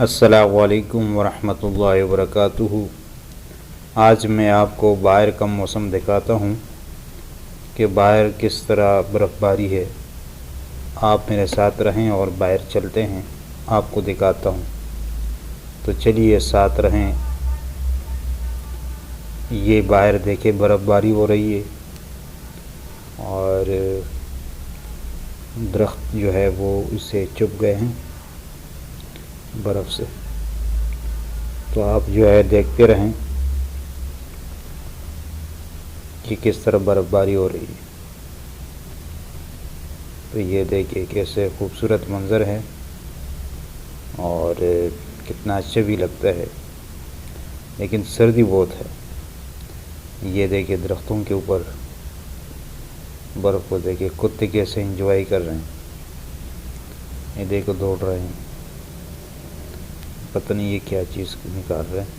السلام علیکم ورحمۃ اللہ وبرکاتہ۔ آج میں آپ کو باہر کا موسم دکھاتا ہوں کہ باہر کس طرح برف باری ہے۔ آپ میرے ساتھ رہیں اور باہر چلتے ہیں، آپ کو دکھاتا ہوں، تو چلیے ساتھ رہیں۔ یہ باہر دیکھیں برف باری ہو رہی ہے اور درخت جو ہے وہ اس سے چپ گئے ہیں برف سے، تو آپ جو ہے دیکھتے رہیں کہ کس طرح برف باری ہو رہی ہے۔ تو یہ دیکھیے کیسے خوبصورت منظر ہے اور کتنا اچھا بھی لگتا ہے، لیکن سردی بہت ہے۔ یہ دیکھیے درختوں کے اوپر برف کو دیکھیے، کتے کیسے انجوائے کر رہے ہیں، یہ دیکھو دوڑ رہے ہیں، پتہ نہیں یہ کیا چیز نکال رہے ہیں،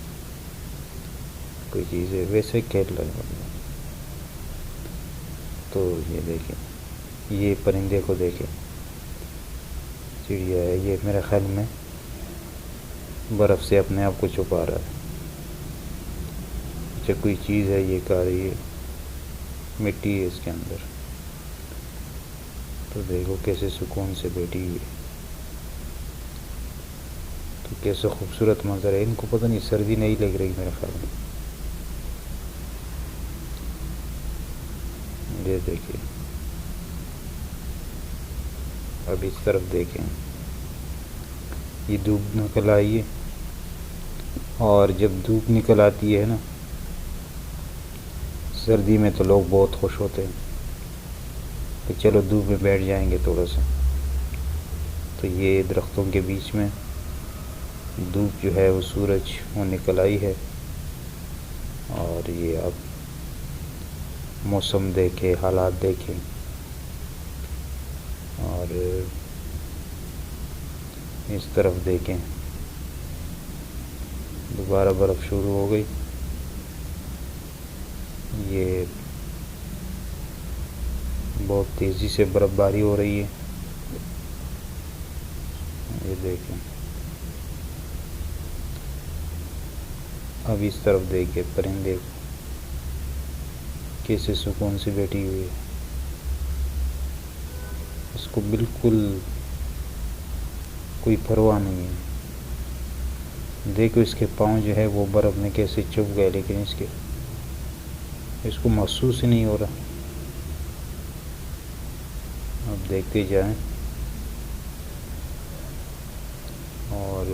کوئی چیز ہے، ویسے کھیل رہے ہیں۔ تو یہ دیکھیں، یہ پرندے کو دیکھیں، چڑیا ہے، یہ میرے خیال میں برف سے اپنے آپ کو چھپا رہا ہے۔ اچھا کوئی چیز ہے یہ کھا رہی ہے، مٹی ہے اس کے اندر، تو دیکھو کیسے سکون سے بیٹھی ہوئی ہے، تو کیسے خوبصورت منظر ہے۔ ان کو پتہ نہیں سردی نہیں لگ رہی میرے خیال میں۔ یہ دیکھیں، اب اس طرف دیکھیں، یہ دھوپ نکل آئی ہے، اور جب دھوپ نکل آتی ہے نا سردی میں تو لوگ بہت خوش ہوتے ہیں کہ چلو دھوپ میں بیٹھ جائیں گے تھوڑا سا۔ تو یہ درختوں کے بیچ میں دھوپ جو ہے وہ سورج وہ نکل آئی ہے، اور یہ اب موسم دیکھیں، حالات دیکھیں، اور اس طرف دیکھیں، دوبارہ برف شروع ہو گئی۔ یہ بہت تیزی سے برف باری ہو رہی ہے، یہ دیکھیں۔ اب اس طرف دیکھیں، پرندے کیسے سکون سے بیٹھی ہوئی ہے، اس کو بالکل کوئی پرواہ نہیں ہے۔ دیکھو اس کے پاؤں جو ہے وہ برف میں کیسے چپ گئے، لیکن اس کو محسوس ہی نہیں ہو رہا۔ اب دیکھتے جائیں، اور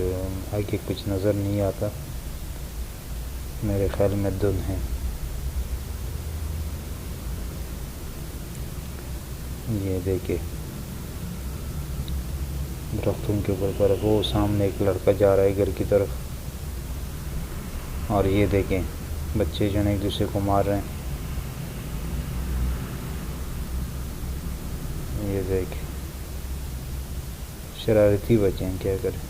آگے کچھ نظر نہیں آتا، میرے خیال میں دھند ہے۔ یہ دیکھیں درختوں کے اوپر برف، وہ سامنے ایک لڑکا جا رہا ہے گھر کی طرف، اور یہ دیکھیں بچے جو ہیں ایک دوسرے کو مار رہے ہیں، یہ دیکھیں شرارتی بچے ہیں، کیا کریں۔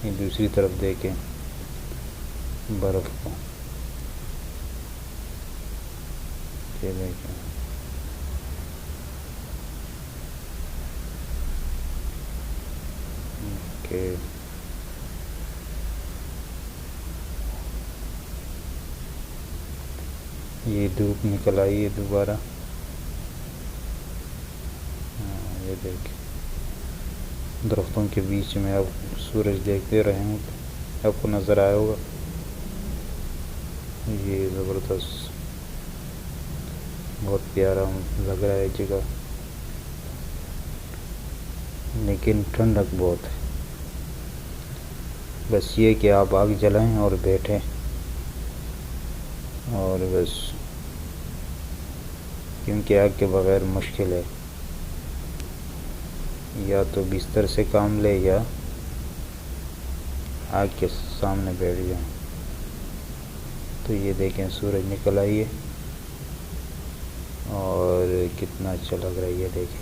یہ دوسری طرف دیکھیں برف کو، یہ دیکھیں کہ یہ دھوپ نکل آئی ہے دوبارہ۔ یہ دیکھیں درختوں کے بیچ میں اب سورج دیکھتے رہے ہوں تو آپ کو نظر آیا ہوگا۔ یہ زبردست، بہت پیارا لگ رہا ہے جگہ، لیکن ٹھنڈک بہت ہے۔ بس یہ کہ آپ آگ جلائیں اور بیٹھیں، اور بس، کیونکہ آگ کے بغیر مشکل ہے، یا تو بستر سے کام لے یا آگ کے سامنے بیٹھ جائیں۔ تو یہ دیکھیں سورج نکل آئی ہے اور کتنا اچھا لگ رہا ہے، یہ دیکھیں۔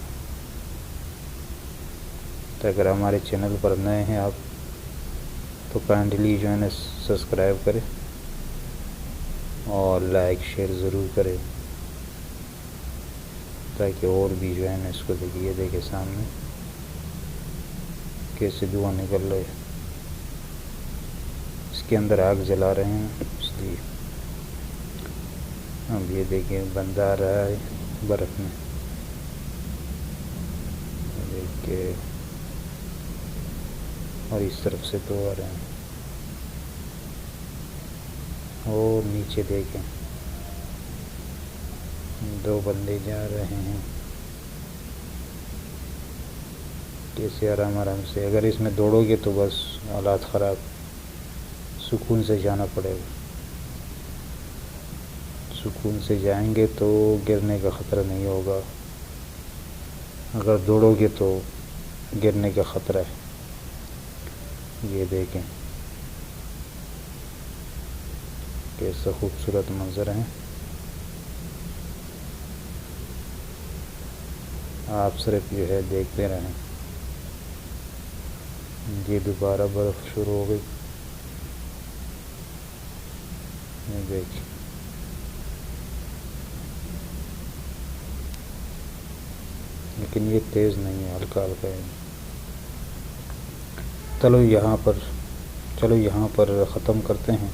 تو اگر ہمارے چینل پر نئے ہیں آپ تو کائنڈلی جو ہے نا سبسکرائب کریں اور لائک شیئر ضرور کریں، تاکہ اور بھی جو ہے نا اس کو دیکھیے۔ یہ دیکھیں سامنے کیسے دھواں نکل رہے ہیں۔ کے اندر آگ جلا رہے ہیں اس لیے. اب یہ دیکھیں بندہ آ رہا ہے برف میں، دیکھ کے، اور اس طرف سے دو آ رہے ہیں. اور نیچے دیکھیں دو بندے جا رہے ہیں کیسے آرام آرام سے. اگر اس میں دوڑو گے تو بس حالات خراب. سکون سے جانا پڑے گا. سکون سے جائیں گے تو گرنے کا خطرہ نہیں ہوگا. اگر دوڑو گے تو گرنے کا خطرہ ہے. یہ دیکھیں کیسا خوبصورت منظر ہے. آپ صرف جو ہے دیکھتے رہیں. یہ دوبارہ برف شروع ہو گئی. یہ دیکھیں لیکن یہ تیز نہیں ہے، ہلکا ہلکا ہے. چلو یہاں پر ختم کرتے ہیں.